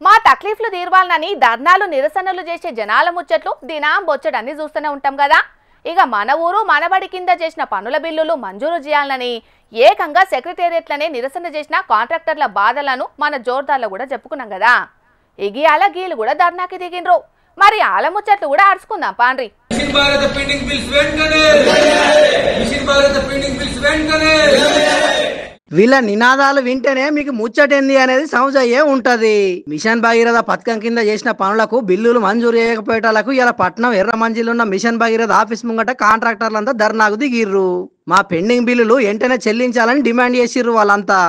మా తక్లీఫ్లు తీర్వాలనని ధర్నాలు నిరసనలు చేసే జనాల ముచ్చట్లు దినాం బొచ్చడన్ని చూస్తూనే ఉంటాం కదా. ఇక మన ఊరు మనబడి కింద చేసిన పనుల బిల్లులు మంజూరు చేయాలని ఏకంగా సెక్రటేరియట్లనే నిరసన చేసిన కాంట్రాక్టర్ల బాధలను మన జోర్దార్లో కూడా చెప్పుకున్నాం కదా. ఇగియాల గీలు కూడా ధర్నాకి దిగిండ్రు. మరి ఆల ముచ్చట్లు కూడా అరుచుకుందాం పాండ్రి. వీళ్ళ నినాదాలు వింటేనే మీకు ముచ్చటేంది అనేది సమజయ్యే ఉంటది. మిషన్ భగీరథ పథకం కింద చేసిన పనులకు బిల్లులు మంజూరు చేయకపోయేటాలకు ఇలా పట్నం ఎర్రమంజిలున్న మిషన్ భగీరథ ఆఫీస్ ముంగట కాంట్రాక్టర్లంతా ధర్నాకు దిగిర్రు. మా పెండింగ్ బిల్లులు వెంటనే చెల్లించాలని డిమాండ్ చేసిర్రు వాళ్ళంతా.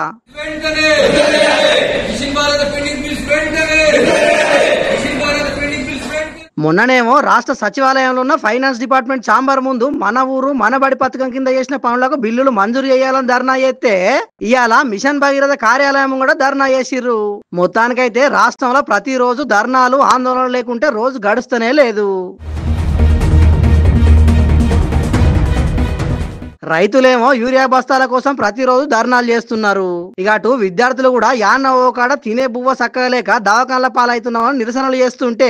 మొన్ననేమో రాష్ట్ర సచివాలయంలో ఉన్న ఫైనాన్స్ డిపార్ట్మెంట్ ఛాంబర్ ముందు మన ఊరు మనబడి పథకం కింద చేసిన పనులకు బిల్లులు మంజూరు చేయాలని ధర్నా చేస్తే ఇవాళ మిషన్ భగీరథ కార్యాలయం కూడా ధర్నా చేసిర్రు. మొత్తానికైతే రాష్ట్రంలో ప్రతిరోజు ధర్నాలు ఆందోళన లేకుంటే రోజు గడుస్తూనే లేదు. రైతులేమో యూరియా బస్తాల కోసం ప్రతిరోజు ధర్నాలు చేస్తున్నారు. ఇక అటు విద్యార్థులు కూడా యాన్న ఓ కాడ తినే బువ్వ సక్కగా లేక దవాఖాన్ల పాలవుతున్నామని నిరసనలు చేస్తుంటే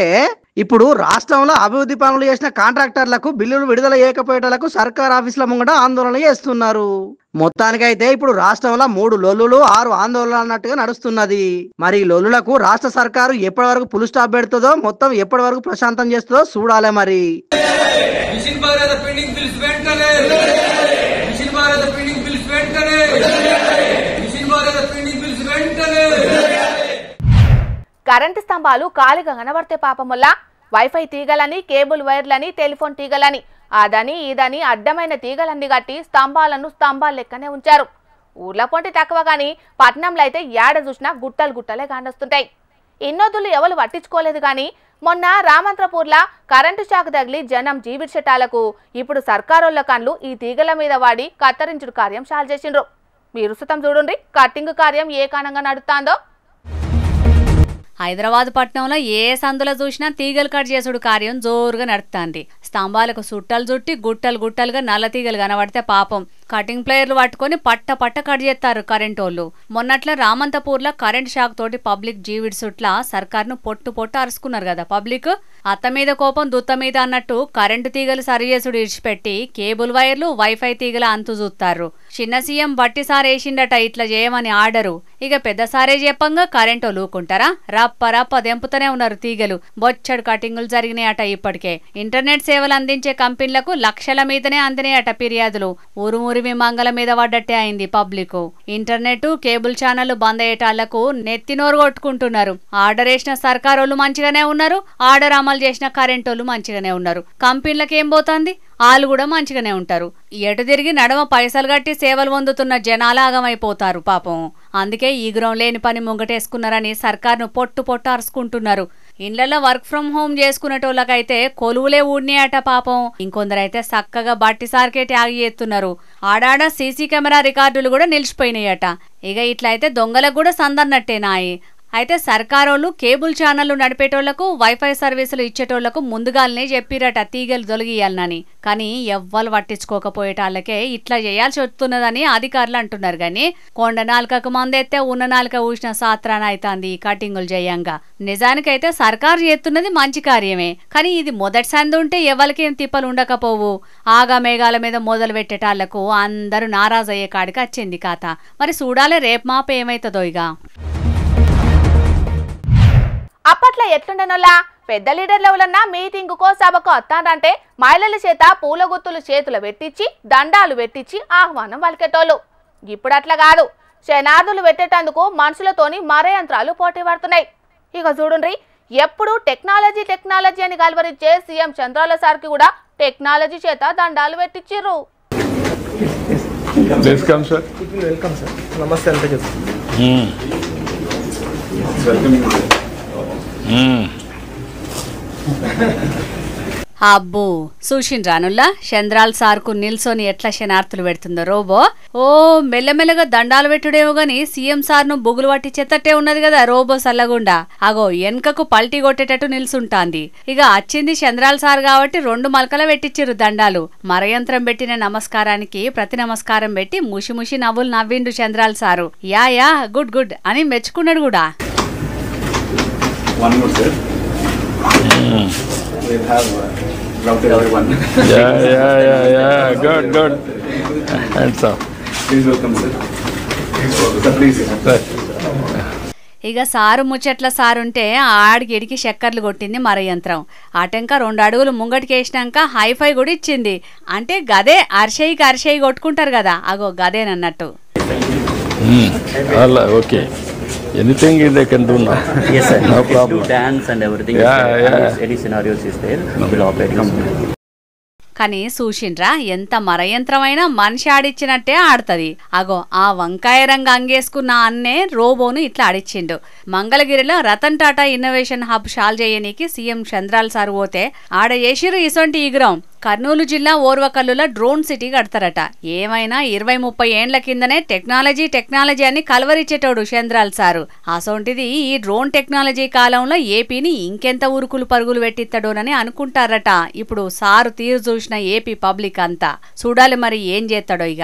ఇప్పుడు రాష్ట్రంలో అభివృద్ధి పనులు చేసిన కాంట్రాక్టర్లకు బిల్లులు విడుదల చేయకపోయేటలకు సర్కార్ ఆఫీసుల ముంగట ఆందోళన చేస్తున్నారు. మొత్తానికైతే ఇప్పుడు రాష్ట్రంలో 3 లొల్లులు 6 ఆందోళనలు అన్నట్టుగా నడుస్తున్నది. మరి ఈ లొల్లులకు రాష్ట్ర సర్కారు ఎప్పటి వరకు ఫుల్ స్టాప్ పెడుతుందో, మొత్తం ఎప్పటి వరకు ప్రశాంతం చేస్తుందో చూడాలి. మరి కరెంటు స్తంభాలు ఖాళీగా కనబడితే పాపం వల్ల వైఫై తీగలని, కేబుల్ వైర్లని, టెలిఫోన్ తీగలని, అదని ఇదని అడ్డమైన తీగలన్నీ కట్టి స్తంభాలు లెక్కనే ఉంచారు. ఊర్ల పొంటి తక్కువ గాని పట్నంలో అయితే ఏడ చూసినా గుట్టలే కానొస్తుంటాయి. ఇన్నొద్దులు ఎవరు పట్టించుకోలేదు గాని మొన్న రామంత్రపూర్లా కరెంటు షాక్ తగిలి జనం జీవిడ్చటాలకు ఇప్పుడు సర్కారోళ్ళ కళ్ళు ఈ తీగల మీద వాడి కత్తరించుడు కార్యం చాలు చేసిండ్రు. మీరు సుతం చూడండి కట్టింగ్ కార్యం ఏ కారణంగా నడుస్తాందో. హైదరాబాద్ పట్టణంలో ఏ సందులో చూసినా తీగలు కట్ చేసుడు కార్యం జోరుగా నడుస్తుంది. స్తంభాలకు సుట్టలు చుట్టి గుట్టలుగా నల్ల తీగలు కనబడితే పాపం కటింగ్ ప్లేయర్లు పట్టుకొని పట్ట కట్ చేస్తారు కరెంటోళ్ళు. మొన్నట్ల రామంతపూర్లో కరెంట్ షాక్ తోటి పబ్లిక్ జీవిడి సుట్ల సర్కార్ను పొట్టు అరుచుకున్నారు కదా పబ్లిక్. అత్త మీద కోపం దుత్త మీద అన్నట్టు కరెంటు తీగలు సరిచేసుడు ఇడిచిపెట్టి కేబుల్ వైర్లు, వైఫై తీగల అంతు చూస్తారు. చిన్న సీఎం బట్టి సార్ వేసిండట ఇట్లా చేయమని ఆర్డరు. ఇక పెద్ద సారే చెప్పంగా కరెంటు లూకుంటారా? రప్ప దెంపుతూనే ఉన్నారు తీగలు. బొచ్చడు కటింగులు జరిగినాయట. ఇప్పటికే ఇంటర్నెట్ సేవలు అందించే కంపెనీలకు లక్షల మీదనే అందినాయట ఫిర్యాదులు. ఊరుమురిమి మంగళ మీద పడ్డట్టే అయింది పబ్లిక్. ఇంటర్నెట్, కేబుల్ ఛానళ్లు బంద్ అయ్యేటాళ్లకు నెత్తినోరు కొట్టుకుంటున్నారు. ఆర్డర్ వేసిన సర్కారోళ్ళు మంచిగానే ఉన్నారు, ఆర్డర్ అమలు చేసిన కరెంటోళ్ళు మంచిగానే ఉన్నారు. కంపెనీలకు ఏం పోతుంది? వాళ్ళు కూడా మంచిగానే ఉంటారు. ఎటు తిరిగి నడమ పైసలు కట్టి సేవలు పొందుతున్న జనాలు ఆగమైపోతారు పాపం. అందుకే ఈగురం లేని పని ముంగటేసుకున్నారని సర్కార్ను పొట్టు అరుచుకుంటున్నారు. ఇండ్లలో వర్క్ ఫ్రం హోమ్ చేసుకునేటోళ్ళకైతే కొలువులే ఊడినాయట పాపం. ఇంకొందరైతే చక్కగా బట్టి సార్కే ట్యాగ్ చేస్తున్నారు. ఆడాడ సీసీ కెమెరా రికార్డులు కూడా నిలిచిపోయినాయట. ఇక ఇట్లయితే దొంగలకు కూడా సందన్నట్టేనాయి. అయితే సర్కారోళ్ళు కేబుల్ ఛానళ్లు నడిపేటోళ్లకు, వైఫై సర్వీసులు ఇచ్చేటోళ్లకు ముందుగానే చెప్పిరట తీగలు తొలగియాలని. కానీ ఎవ్వరు పట్టించుకోకపోయేటాళ్ళకే ఇట్లా చేయాల్సి వస్తున్నదని అధికారులు అంటున్నారు. గాని కొండ నాలుకకు మందెత్తే ఉన్న నాలుక ఊసిన సాత్రాన అవుతుంది ఈ కటింగులు చేయంగా. నిజానికైతే సర్కారు చేస్తున్నది మంచి కార్యమే. కానీ ఇది మొదటి సంది ఉంటే ఎవరికేం తిప్పలు ఉండకపోవు. ఆగామేఘాల మీద మొదలు పెట్టేటాళ్లకు అందరూ నారాజయ్యే కాడికి వచ్చింది కథ. మరి చూడాలి రేపు మాప ఏమైతుందో. ఇక అప్పట్లో ఎట్లుండేనోలా పెద్ద లీడర్ లెవెలన్నా మీటింగుకో సభకో వస్తానంటే మహిళల చేత పూల గుత్తులు చేతులు పెట్టించి దండాలు పెట్టించి ఆహ్వానం పలికేటోళ్ళు. ఇప్పుడు అట్లా కాదు, శనార్థులు పెట్టేటందుకు మనుషులతోని మరే యంత్రాలు పోటీ పడుతున్నాయి. ఇక చూడండి ఎప్పుడు టెక్నాలజీ అని గల్వరిచ్చే సీఎం చంద్రాల సార్కి కూడా టెక్నాలజీ చేత దండాలు పెట్టించిర్రు. అబ్బో చూసిండ్రానుల్లా చంద్రాల సార్కు నిల్సోని ఎట్లా శనార్థులు పెడుతుందో రోబో. ఓ మెల్లమెల్లగా దండాలు పెట్టుడేమో గాని సీఎం సార్ను బొగులు పట్టి చెత్తట్టే ఉన్నది కదా రోబో సల్లగుండా. అగో వెనుకకు పల్టీ కొట్టేటట్టు నిల్సుంటాంది. ఇక వచ్చింది చంద్రాల సార్ కాబట్టి 2 మలకల పెట్టించిర్రు దండాలు. మరయంత్రం పెట్టిన నమస్కారానికి ప్రతి నమస్కారం పెట్టి ముషి నవ్వులు నవ్విండు చంద్రాల సారు. యా గుడ్ అని మెచ్చుకున్నాడు కూడా. One more, sir. We'll have routed everyone. Yeah. Good. Hands up. Please welcome, sir. Sir, please. ఇక సారు ముచ్చట్ల సారుంటే ఆడికి ఇడికి చక్కర్లు కొట్టింది మర యంత్రం. అటంక 2 అడుగులు ముంగటికి వేసినాక హైఫై కూడా ఇచ్చింది. అంటే గదే అరిషేయి కొట్టుకుంటారు కదా, అగో గదేనన్నట్టు. Okay. Anything they can do now. Yes, sir. No You can problem. do dance and everything. Any scenarios is there. We'll operate it. కానీ చూసిండ్రా, ఎంత మరయంత్రమైనా మనిషి ఆడిచ్చినట్టే ఆడుతుంది. అగో ఆ వంకాయ రంగు అంగేసుకున్న అన్నే రోబోను ఇట్లా ఆడిచ్చిండు. మంగళగిరిలో Ratan Tata innovation hub shawl చేయనీకి సీఎం చంద్రాల్ సార్ పోతే ఆడ చేసిరు ఇసొంటి ఈగ్రం. కర్నూలు జిల్లా ఓర్వకల్లులో డ్రోన్ సిటీ కడతారట. ఏమైనా 20-30 ఏండ్ల కిందనే టెక్నాలజీ అని కలవరిచ్చేటోడు చంద్రాల్ సారు. అసొంటిది ఈ డ్రోన్ టెక్నాలజీ కాలంలో ఏపీని ఇంకెంత ఉరుకులు పరుగులు పెట్టిస్తాడోనని అనుకుంటారట. ఇప్పుడు సారు తీరు చూసిన ఏపీ పబ్లిక్ అంతా చూడాలి మరి ఏం చేస్తాడో ఇక.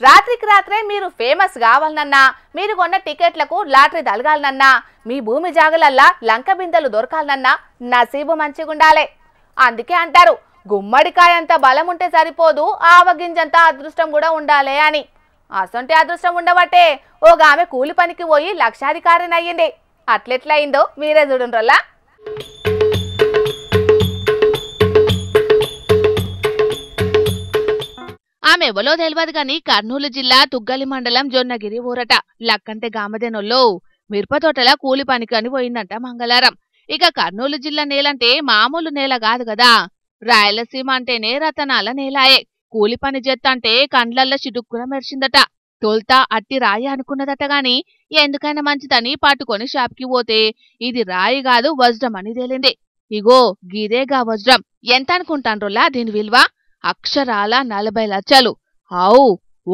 రాత్రికి రాత్రే మీరు ఫేమస్ కావాలనన్నా, మీరు కొన్న టికెట్లకు లాటరీ తలగాలనన్నా, మీ భూమి జాగలల్లా లంక బిందెలు దొరకాలనన్నా నసీబు మంచిగుండాలే. అందుకే అంటారు, గుమ్మడికాయంత బలం ఉంటే సరిపోదు, ఆవగింజంత అదృష్టం కూడా ఉండాలే అని. అసొంటి అదృష్టం ఉండబట్టే ఓగామె కూలి పనికి పోయి లక్షాధికారిని అయ్యింది. అట్లెట్లయిందో మీరే చూడండ్రల్లా. ఆమె ఎవలో తెలియదు గాని కర్నూలు జిల్లా తుగ్గలి మండలం జొన్నగిరి ఊరట. లక్కంటే గామదేనొల్లో మిరపతోటల కూలి పనికి అని పోయిందంట మంగళవారం. ఇక కర్నూలు జిల్లా నేలంటే మామూలు నేల కాదు కదా, రాయలసీమ అంటేనే రతనాల నేలాయే. కూలి పని చేత్తంటే కండ్లల్ల చిటుక్కున మెరిచిందట. తొల్తా అట్టి రాయి అనుకున్నదట గాని ఎందుకైనా మంచిదని పట్టుకొని షాప్కి పోతే ఇది రాయి కాదు వజ్రం అని తేలింది. ఇగో గిదేగా వజ్రం. ఎంత అనుకుంటాన్రోలా దీని విలువ? అక్షరాల 40 లక్షలు. ఆవు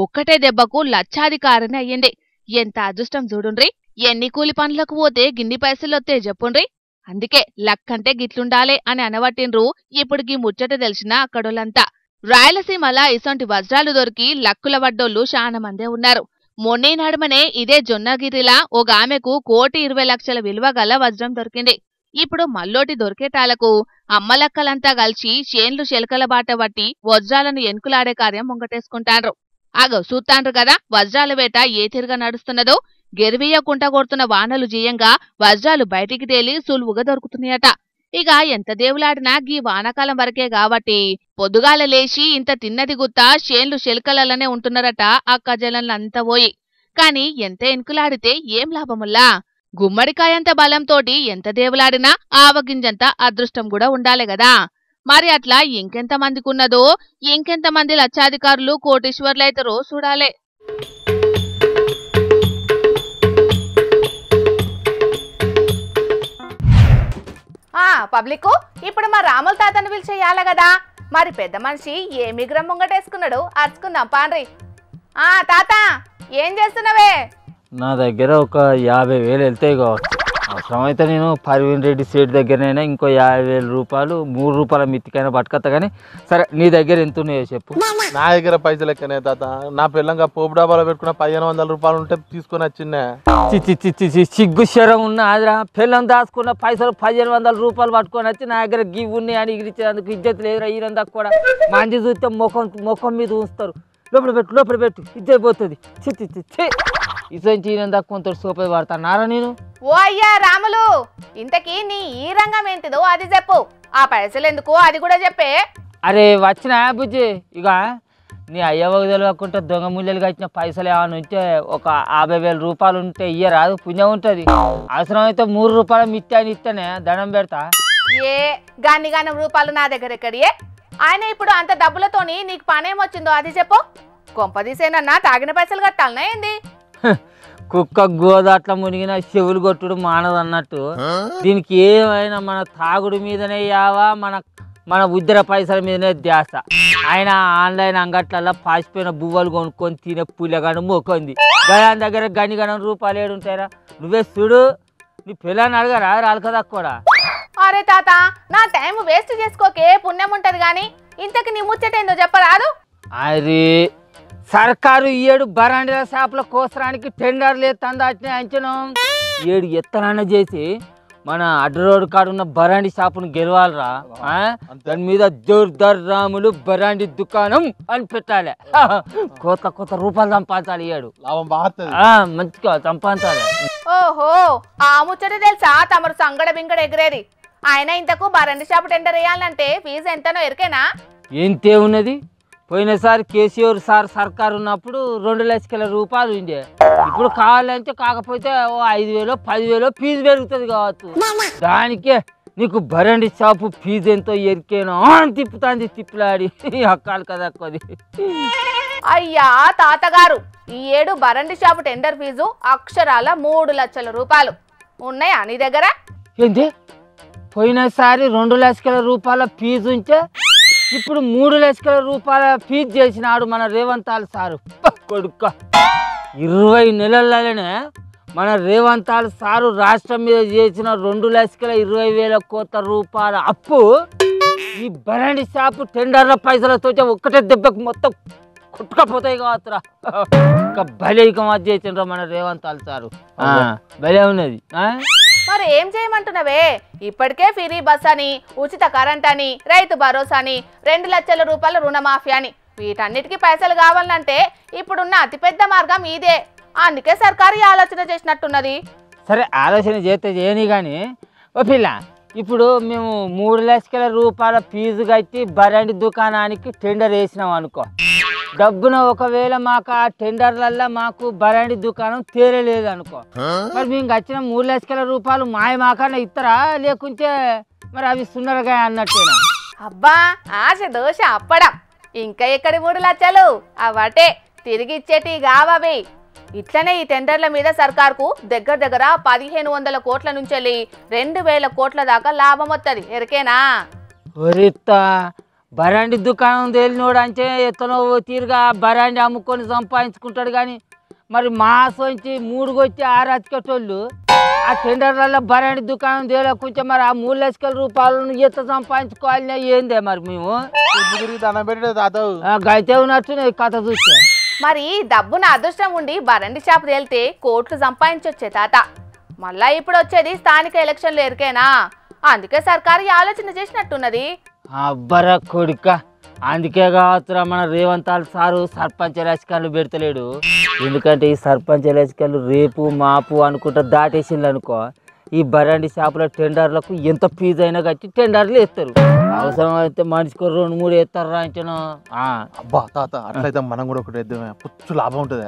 ఒక్కటే దెబ్బకు లక్షాధికారిని అయ్యింది. ఎంత అదృష్టం చూడుండ్రి. ఎన్ని కూలి పనులకు పోతే గిన్ని పైసలొత్తే చెప్పుండ్రి. అందుకే లక్కంటే గిట్లుండాలే అని అనవట్టిండ్రు ఇప్పుడు గీ ముచ్చట తెలిసిన అక్కడోళ్ళంతా. రాయలసీమల ఇసొంటి వజ్రాలు దొరికి లక్కుల వడ్డోళ్లు చాలా మందే ఉన్నారు. మొన్నే నడుమనే ఇదే జొన్నగిరిలా ఒగామెకు 1,20,00,000 విలువ గల వజ్రం దొరికింది. ఇప్పుడు మల్లోటి దొరికేటాలకు అమ్మలక్కలంతా కలిసి చేన్లు శెలకల బాట పట్టి వజ్రాలను ఎన్కులాడే కార్యం ముంగటేసుకుంటాండ్రు. ఆగో చూస్తాండ్రు కదా వజ్రాల వేట ఏ తిరుగా నడుస్తున్నదో. గెరివీయ కుంట కొడుతున్న వానలు జీయంగా వజ్రాలు బయటికి తేలి సులువుగా దొరుకుతున్నాయట. ఇక ఎంత దేవులాడినా గీ వానాకాలం వరకే కాబట్టి పొద్దుగాల లేచి ఇంత తిన్నది గుత్తా చేన్లు శెలకలనే ఉంటున్నారట అక్కజలంతా పోయి. కాని ఎంత ఎన్కులాడితే ఏం లాభముల్లా? గుమ్మడికాయంత బలంతోటి ఎంత దేవులాడినా ఆవగింజంత అదృష్టం కూడా ఉండాలి గదా. మరి అట్లా ఇంకెంత మందికున్నదో, ఇంకెంతమంది లక్షాధికారులు కోటీశ్వర్లైతరో చూడాలే. పబ్లిక్ ఇప్పుడు మా రాముల తాతను పిలిచేయాల కదా, మరి పెద్ద మనిషి ఏ మిగ్రం ముంగటేసుకున్నాడు అరుచుకుందాం పాండ్రి. తాత ఏం చేస్తున్నావే? నా దగ్గర ఒక 50,000 వెళ్తాయి కావచ్చు. అవసరమైతే నేను పర్వీన్ రెడ్డి సేట్ దగ్గరనైనా ఇంకో 50,000 రూపాయలు 3 రూపాయల మిత్తికైనా పట్టుకొస్తా. కానీ సరే నీ దగ్గర ఎంత ఉన్నాయో చెప్పు. నా దగ్గర పైసలు ఎక్కనే తాత. నా పిల్లంగా పోపు డాబాలో పెట్టుకున్న 1,500 రూపాయలు ఉంటే తీసుకొని వచ్చిందే. సిగ్గు శరం ఉన్న ఆదిరా, పిల్లం దాచుకున్న పైసలు 1,500 రూపాయలు పట్టుకొని వచ్చి నా దగ్గర గివ్ ఉన్నాయి అని ఇచ్చేందుకు ఇజ్జత్ లేదురా. ఈయనంతా కూడా మంచి చూస్తే ముఖం మీద ఉంచుతారు. లోపల పెట్టు ఇజ్జత్ పోతుంది. ఇసంచి ఈయన కొంత సోపది పడతానారా నేను. ఓ అయ్యా రాములు, ఇంతకీ నీ ఈ రంగం ఏంటిదో అది చెప్పు. ఆ పైసలు ఎందుకు అది కూడా చెప్పే. అరే వచ్చిన బుజ్జి, ఇక నీ అయ్యవకు తెలియకుండా దొంగ ముళ్ళలు కట్టిన పైసలు ఏమైనా ఉంటే ఒక 50,000 రూపాయలు ఉంటే ఇయ్యరాదు, పుణ్యం ఉంటుంది. అవసరమైతే 3 రూపాయలు మిత్తాని ఇస్తేనే దండం పెడతా. ఏ గానం రూపాయలు నా దగ్గర ఎక్కడియే? ఆయన ఇప్పుడు అంత డబ్బులతోని నీకు పనేమొచ్చిందో అది చెప్పు. కొంపదీసేనన్నా తాగిన పైసలు కట్టాలనా ఏంది? కుక్క గోదాట్ల మునిగిన చెవులు కొట్టుడు మానదన్నట్టు దీనికి ఏమైనా మన తాగుడు మీదనే యావా, మన ఉద్దర పైసల మీదనే ధ్యాస. ఆయన ఆన్లైన్ అంగట్లలో పాసిపోయిన బువ్వలు కొనుక్కొని తినే పుల్లగాను మొక్కంది. గయాన్ దగ్గర గనిగనం రూపాయలు ఏడుంటారా? నువ్వే చూడు, నీ పిల్లని అడగరా రాలి కదా కూడా. అరే తాత, నా టైం వేస్ట్ చేసుకోకే, పుణ్యం ఉంటది గాని. ఇంతకి నీ ముచ్చటేందో చెప్పరాదు. అది సర్కారు ఈ ఏడు బరాండీల షాపుల కోసరానికి టెండర్లు ఎత్తందాటిని అంచనా ఏడు ఎత్తనన్న చేసి మన అడ్డ రోడ్డు కాడున్న బరాండి షాపును గెలవాలరా. దాని మీద జోర్దార్ రాములు బరాండి దుకాణం అని పెట్టాలి. కొత్త కొత్త రూపాయలు సంపాదించాలి ఏడు. లాభం బాగుంది, మంచిగా సంపాదించాలి. ఓహో ఆ ముచ్చట తెలుసా తమరు సంగడ బింగడ ఎగిరేది. ఆయన ఇంతకు బరండి షాపు టెండర్ వేయాలంటే ఫీజు ఎంతనో ఎరికేనా? ఎంతే ఉన్నది. పోయినసారి కేసీఆర్ సార్ సర్కారు ఉన్నప్పుడు 2 లక్షల రూపాయలు ఉండే. ఇప్పుడు కావాలంటే కాకపోతే 5,000 10,000 ఫీజు పెరుగుతుంది కావచ్చు. దానికే నీకు బరండి షాపు ఫీజు ఎంతో ఎరికేనో అని తిప్పుతాంది తిప్పులాడి అక్కాలు కదా కొద్ది. అయ్యా తాతగారు, ఈ ఏడు బరండి షాపు టెండర్ ఫీజు అక్షరాల 3 లక్షల రూపాయలు. ఉన్నాయా నీ దగ్గర? ఏంటి పోయినసారి 2 లక్షల రూపాయల ఫీజు ఉంటే ఇప్పుడు 3 లక్షల రూపాయల ఫీజు చేసినాడు మన రేవంతాల్ సారు. కొడుక్క 20 నెలలనే మన రేవంతాల్ సారు రాష్ట్రం మీద చేసిన 2,20,000 కోట్ల రూపాయల అప్పు ఈ బరాండి షాపు టెండర్ల పైసలతో ఒక్కటే దెబ్బకు మొత్తం కొట్టుకపోతాయి కావచ్చురా. భలే చేసిండ్రా మన రేవంతాల్ సారు. భలే ఉన్నది. మరి ఏం చేయమంటున్నావే? ఇప్పటికే ఫ్రీ బస్ అని, ఉచిత కరెంట్ అని, రైతు భరోసా అని, 2 లక్షల రూపాయల రుణమాఫీ అని, వీటన్నిటికీ పైసలు కావాలంటే ఇప్పుడున్న అతిపెద్ద మార్గం ఇదే. అందుకే సర్కారు ఆలోచన చేసినట్టున్నది. సరే ఆలోచన చేస్తే చేయని కానీ ఓ పిల్ల, ఇప్పుడు మేము 3 లక్షల రూపాయల ఫీజు కట్టి బరాండి దుకాణానికి టెండర్ వేసినాం అనుకో. డబ్బున ఒకవేళ మాకు ఆ టెండర్లల్లో మాకు బరాండి దుకాణం తేరలేదు అనుకో, మరి మేము వచ్చిన 3 లక్షల రూపాయలు మాకన్నా ఇస్తారా, లేకుంటే మరి అవి సున్నరగా అన్నట్టేనా? అబ్బా ఆశ దోష అప్పడం. ఇంకా ఎక్కడి 3 లక్షలు? అవటే తిరిగి ఇచ్చేటి కావవి. ఇట్లనే ఈ టెండర్ల మీద సర్కార్కు దగ్గర 1,500 కోట్ల నుంచి 2,000 కోట్ల దాకా లాభం వస్తుంది. ఎరికేనా? ఒరిత్తా బరాండి దుకాణం తేలినోడు అంటే ఎత్తనో తీరుగా బరాండి అమ్ముకొని సంపాదించుకుంటాడు. కానీ మరి మాసంచి 3 వచ్చి 6 అతికేటోళ్ళు ఆ టెండర్లలో బరాండి దుకాణం తేలకుంటే మరి ఆ 3 లక్షల రూపాయలను ఎత్త సంపాదించుకోవాలనే ఏందే మరి మేము గైతే ఉన్నట్టు కథ చూస్తే. మరి డబ్బున అదృష్టం ఉండి బరండి షాపు తేలితే కోట్లు సంపాదించొచ్చే తాత. మళ్ళా ఇప్పుడు వచ్చేది స్థానిక ఎలక్షన్లు ఎరికేనా? అందుకే సర్కారు ఆలోచన చేసినట్టున్నది. అబ్బర కొడుక, అందుకే కావచ్చురా మన రేవంతాల్ సారు సర్పంచ్ ఎలక్షన్లు పెడతలేడు. ఎందుకంటే ఈ సర్పంచ్ ఎలక్షన్లు రేపు మాపు అనుకుంటా దాటేసింది అనుకో, ఈ బరాండి షాపుల టెండర్లకు ఎంత ఫీజు అయినా కట్టి టెండర్లు వేస్తారు. అవసరం అయితే మనిషికి 2-3 వేస్తారు రాయించను. అబ్బా తాత, అట్లయితే మనం కూడా ఒకటి వేద్దామే, పుచ్చు లాభం ఉంటుంది.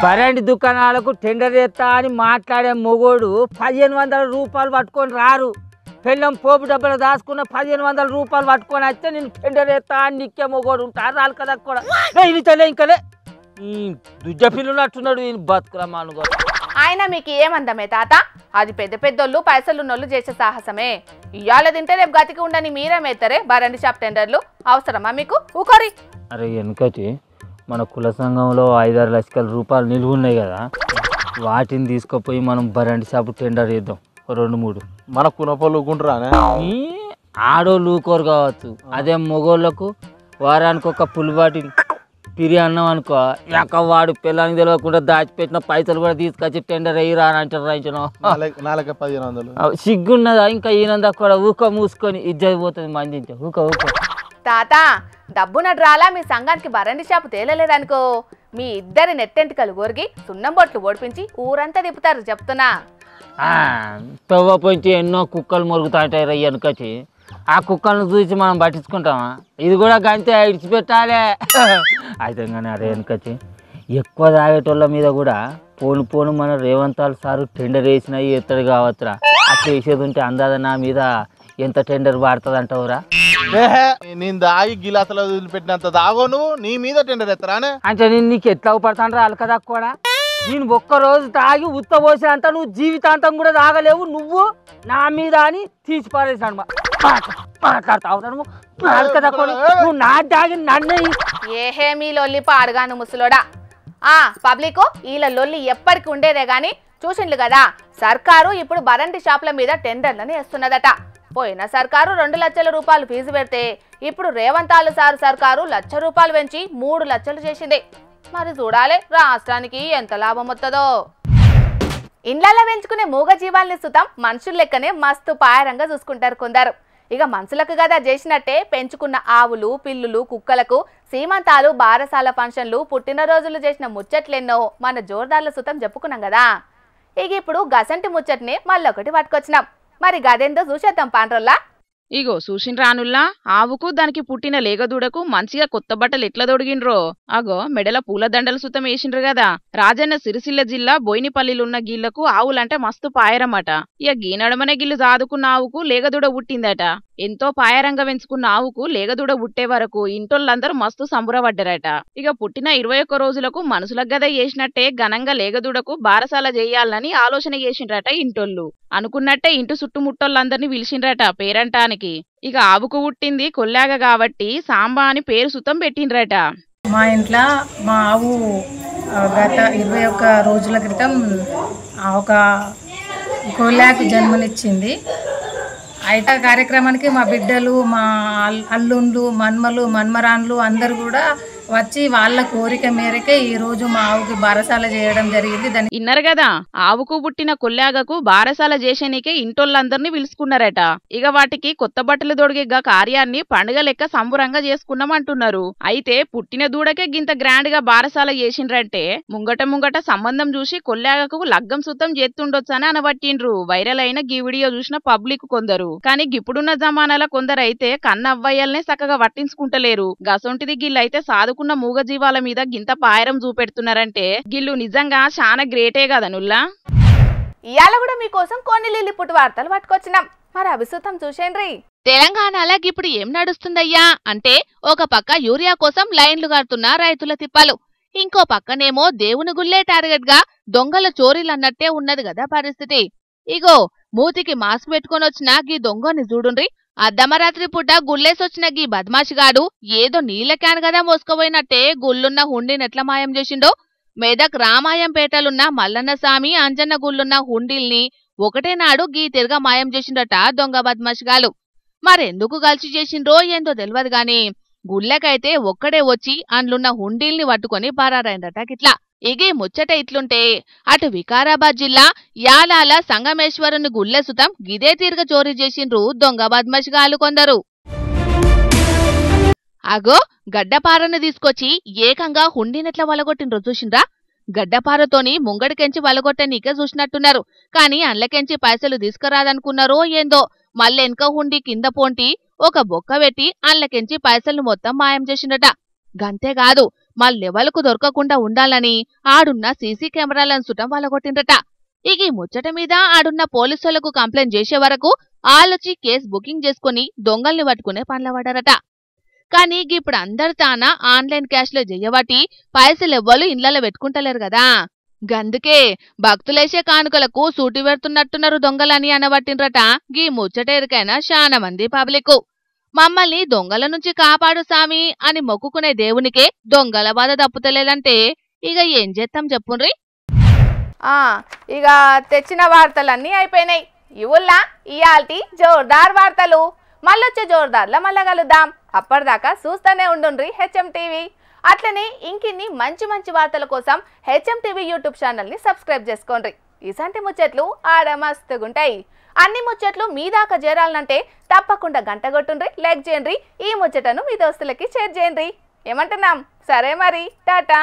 బరాండి దుకాణాలకు టెండర్ వేస్తా అని మాట్లాడే మొగోడు 1,500 రూపాయలు పట్టుకొని రారు. పెళ్ళం పోపు డబ్బులు దాచుకున్న 1,500 రూపాయలు పట్టుకొని వస్తే నేను టెండర్ వేస్తా అని నిక్కే మొగోడు ఉంటారు. రాళ్ళు కదా కూడా ఇంకలే ఇంకలే ఈ దుడ్డ పిల్లనట్టున్నాడు ఈయన బతుకురా మానుగో. ఆయన మీకు ఏమందమే తాత? అది పెద్ద పెద్దోళ్ళు పైసలున్నోళ్ళు చేసే సాహసమే. ఇవాళ తింటే రేపు గతికి ఉండని మీరేమేస్తారే బరండి షాప్ టెండర్లు? అవసరమా మీకు? ఊకోరి. అరే వెనకటి మన కుల సంఘంలో 5-6 లక్షల రూపాయలు నిలువ ఉన్నాయి కదా, వాటిని తీసుకుపోయి మనం బరండి షాపు టెండర్ వేద్దాం. 2-3 మన కునపోళ్ళు ఊకుంటారా? ఆడోళ్ళు ఊకోరు కావచ్చు. అదే మొగోళ్ళకు వారానికి ఒక పులిబాటి పిరి అన్నాం అనుకో, వాడు పిల్లానికి తెలియకుండా దాచిపెట్టిన పైసలు కూడా తీసుకొచ్చి టెండర్ అయ్యిరా అని అంటారు. రాయించను 1,500 సిగ్గున్నదా? ఇంకా ఈయనందా కూడా ఊక మూసుకొని ఇజ్జతి పోతుంది మంది. ఊక ఊక తాత, డబ్బున డ్రాలా మీ సంఘానికి బరండి షాపు తేలలేదనుకో, మీ ఇద్దరి నెట్టెంటికలు గొరిగి సున్నం బొట్లు ఓడిపించి ఊరంతా తిప్పుతారు చెప్తున్నా. తవ్వ పోయించి ఎన్నో కుక్కలు మొరుగుతాంటాయి రయ్య వెనకటి. ఆ కుక్కలను చూసి మనం పట్టించుకుంటామా? ఇది కూడా గంతే ఇడిచిపెట్టాలే. అయితే కానీ అదే వెనకటి ఎక్కువ తాగేటోళ్ళ మీద కూడా పోను మన రేవంతాల్ సారు టెండర్ వేసినా ఎత్తడు కావచ్చురా. అట్లా వేసేది ఉంటే అందాద నా మీద ఎంత టెండర్ పడుతుంది అంటావురా? నేను దాగి గిలాసలో వదిలిపెట్టినంత దాగో నువ్వు నీ మీద టెండర్ ఎత్తరానే అంటే నేను నీకు ఎట్లా పడతాను అలకదా కూడా. నేను ఒక్కరోజు తాగి ఉత్త పోసినంత నువ్వు జీవితాంతం కూడా తాగలేవు. నువ్వు నా మీద అని తీసి పారేసాను మాట్లాడతావు. నువ్వు నా తాగి నన్ను ఏహే మీ లొల్లి పాడుగాను ముసలోడా. పబ్లిక్ వీళ్ళ లొల్లి ఎప్పటికి ఉండేదే గాని చూసిండ్లు కదా, సర్కారు ఇప్పుడు బరండి షాపుల మీద టెండర్లను వేస్తున్నదట. పోయిన సర్కారు 2 లక్షల రూపాయలు ఫీజు పెడితే ఇప్పుడు రేవంతాలు సారు సర్కారు ₹1,00,000 పెంచి 3 లక్షలు చేసింది. మరి చూడాలి రాష్ట్రానికి ఎంత లాభం వస్తుందో. ఇండ్లలో పెంచుకునే మూగ జీవాల్ని సుతం మనుషుల లెక్కనే మస్తు పాయరంగా చూసుకుంటారు కొందరు. ఇక మనుషులకు కదా చేసినట్టే పెంచుకున్న ఆవులు, పిల్లులు, కుక్కలకు సీమంతాలు, బారసాల ఫంక్షన్లు, పుట్టినరోజులు చేసిన ముచ్చట్లెన్నో మన జోర్దార్ల సుతం చెప్పుకున్నాం కదా. ఇక ఇప్పుడు గసంటి ముచ్చట్ని మళ్ళొకటి పట్టుకొచ్చినాం. మరి గదేందో చూసేద్దాం పాండ్రోల్లా. ఇగో చూసిండ్రానుల్లా ఆవుకు దానికి పుట్టిన లేగదూడకు మంచిగా కొత్త బట్టలు ఎట్లా దొడిగిండ్రో. అగో మెడల పూల దండలు సుతం వేసిండ్రు కదా. రాజన్న సిరిసిల్ల జిల్లా బోయినపల్లిలున్న గిళ్లకు ఆవులంటే మస్తు పాయరమట. ఇక గీనడమనే గిల్లు సాదుకున్న ఆవుకు లేగదూడ పుట్టిందట. ఎంతో పాయరంగా పెంచుకున్న ఆవుకు లేగదూడ పుట్టే వరకు ఇంటోళ్ళందరూ మస్తు సంబరపడ్డారట. ఇక పుట్టిన 21 రోజులకు మనుషులకు గద చేసినట్టే ఘనంగా లేగదూడకు బారసాల చేయాలని ఆలోచన చేసిండ్రట ఇంటోళ్ళు. అనుకున్నట్టే ఇంటి చుట్టుముట్టోళ్ళందరినీ పిలిచిండ్రట పేరంటానికి. ఇక ఆవుకు పుట్టింది కొల్లాగ కాబట్టి సాంబా అని పేరు సుతం పెట్టిండ్రట. మా ఇంట్లో మా ఆవు గత 21 రోజుల క్రితం ఒక కొల్లాకు జన్మనిచ్చింది. అయితే కార్యక్రమానికి మా బిడ్డలు, మా అల్లుండ్లు, మన్మలు, మన్మరాన్లు అందరు కూడా వచ్చి వాళ్ళ కోరిక మేరకే ఈ రోజు మా ఆవుకి బారసాల చేయడం జరిగింది. దాన్ని ఇన్నరు కదా, ఆవుకు పుట్టిన కొల్లాగకు బారసాల చేసేనికే ఇంటోళ్ళందరినీ పిలుచుకున్నారట. ఇక వాటికి కొత్త బట్టలు దొడిగే కార్యాన్ని పండుగ లెక్క సంబురంగా చేసుకున్నామంటున్నారు. అయితే పుట్టిన దూడకే గింత గ్రాండ్ గా బారసాల చేసిండ్రంటే ముంగట సంబంధం చూసి కొల్లాగకు లగ్గం సుతం చేస్తుండొచ్చని అనబట్టిండ్రు. వైరల్ అయిన గీ వీడియో చూసిన పబ్లిక్ కొందరు. కానీ ఇప్పుడున్న జమానాల కొందరైతే కన్నవ్వయ్యల్నే చక్కగా పట్టించుకుంటలేరు. గసొంటిది గిల్లైతే సాదుకున్న మూగజీవాల మీద గింత పాయరం చూపెడుతున్నారంటే గిల్లు నిజంగా చాలా గ్రేటే కదా నుల్లా. ఇయాల కూడా మీకోసం కొన్ని లిల్లిపుట్టు వార్తలు పట్టుకొచ్చినాం. మరి అభిసుతం చూసేండ్రి. తెలంగాణలో ఇప్పుడు ఏం నడుస్తుందయ్యా అంటే ఒక పక్క యూరియా కోసం లైన్లు కడుతున్న రైతుల తిప్పలు, ఇంకో పక్కనేమో దేవుని గుల్లే టార్గెట్ గా దొంగల చోరీలన్నట్టే ఉన్నది కదా పరిస్థితి. ఇగో మూతికి మాస్క్ పెట్టుకొని వచ్చిన గీ దొంగని చూడుండ్రి. అర్ధమరాత్రి పూట గుల్లేసొచ్చిన గీ బద్మాషిగాడు ఏదో నీళ్ల క్యాన్ గదా మోసుకుపోయినట్టే గుళ్ళున్న హుండీనెట్ల మాయం చేసిండో. మెదక్ రామాయంపేటలున్న మల్లన్నస్వామి, అంజన్న గుళ్ళున్న హుండీల్ని ఒకటే నాడు గీ తిరగా మాయం చేసిండట దొంగ బద్మాషిగాలు. మరెందుకు గల్చి చేసిండ్రో ఏందో తెలియదు గాని గుళ్ళకైతే ఒక్కడే వచ్చి అందులున్న హుండీల్ని పట్టుకొని పారారైందట. గిట్లా ఇగే ముచ్చట ఇట్లుంటే అటు వికారాబాద్ జిల్లా యాలాల సంగమేశ్వరుని గుళ్ళె సుతం గిదే తీరుగా చోరీ చేసిండ్రు దొంగ బద్మాషిగాలు కొందరు. అగో గడ్డపారను తీసుకొచ్చి ఏకంగా హుండీనెట్లా వలగొట్టిండ్రు చూసిండ్రా. గడ్డపారతోని ముంగడికెంచి వలగొట్టనీకే చూసినట్టున్నారు. కాని అండ్లకెంచి పైసలు తీసుకురాదనుకున్నారో ఏందో మళ్ళెనక హుండీ కింద పోంటి ఒక బొక్క పెట్టి అండ్లకెంచి పైసలను మొత్తం మాయం చేసిండట. గంతేకాదు మళ్ళెవలకు దొరకకుండా ఉండాలని ఆడున్న సీసీ కెమెరాలను సుటం వలగొట్టిండ్రట. ఇక ఈ ముచ్చట మీద ఆడున్న పోలీసులకు కంప్లైంట్ చేసే వరకు ఆలోచి కేసు బుకింగ్ చేసుకుని దొంగల్ని పట్టుకునే పనులపడ్డారట. కానీ ఇప్పుడు అందరు తాన ఆన్లైన్ క్యాష్ లో చెయ్యబట్టి పైసలెవ్వలు ఇండ్లలో పెట్టుకుంటలేరు కదా. గందుకే భక్తులేసే కానుకలకు సూటి పెడుతున్నట్టున్నారు దొంగలని అనబట్టిండ్రట. గీ ముచ్చటేరికైనా చాలా మంది పబ్లిక్. మమ్మల్ని దొంగల నుంచి కాపాడు సామి అని మొక్కుకునే దేవునికే దొంగల బాధ తప్పుతలేదంటే ఇక ఏం చేస్తాం చెప్పుండ్రి. ఇక తెచ్చిన వార్తలన్నీ అయిపోయినాయి. ఇవుల్లా ఇయాల్టి జోర్దార్ వార్తలు. మళ్ళొచ్చే జోర్దార్లా మళ్ళా కలుద్దాం. అప్పటిదాకా చూస్తూనే ఉండుండ్రి హెచ్ఎం టీవీ. అట్లనే ఇంకిన్ని మంచి మంచి వార్తల కోసం హెచ్ఎం టీవీ యూట్యూబ్ ఛానల్ని సబ్స్క్రైబ్ చేసుకోండి. ఇసంటి ముచ్చట్లు ఆడ మస్తుగుంటాయి. అన్ని ముచ్చట్లు మీ దాకా చేరాలంటే తప్పకుండా గంట కొట్టుండ్రి, లైక్ చేయండి, ఈ ముచ్చటను మీ దోస్తులకి షేర్ చేయండి. ఏమంటున్నాం? సరే మరి, టాటా.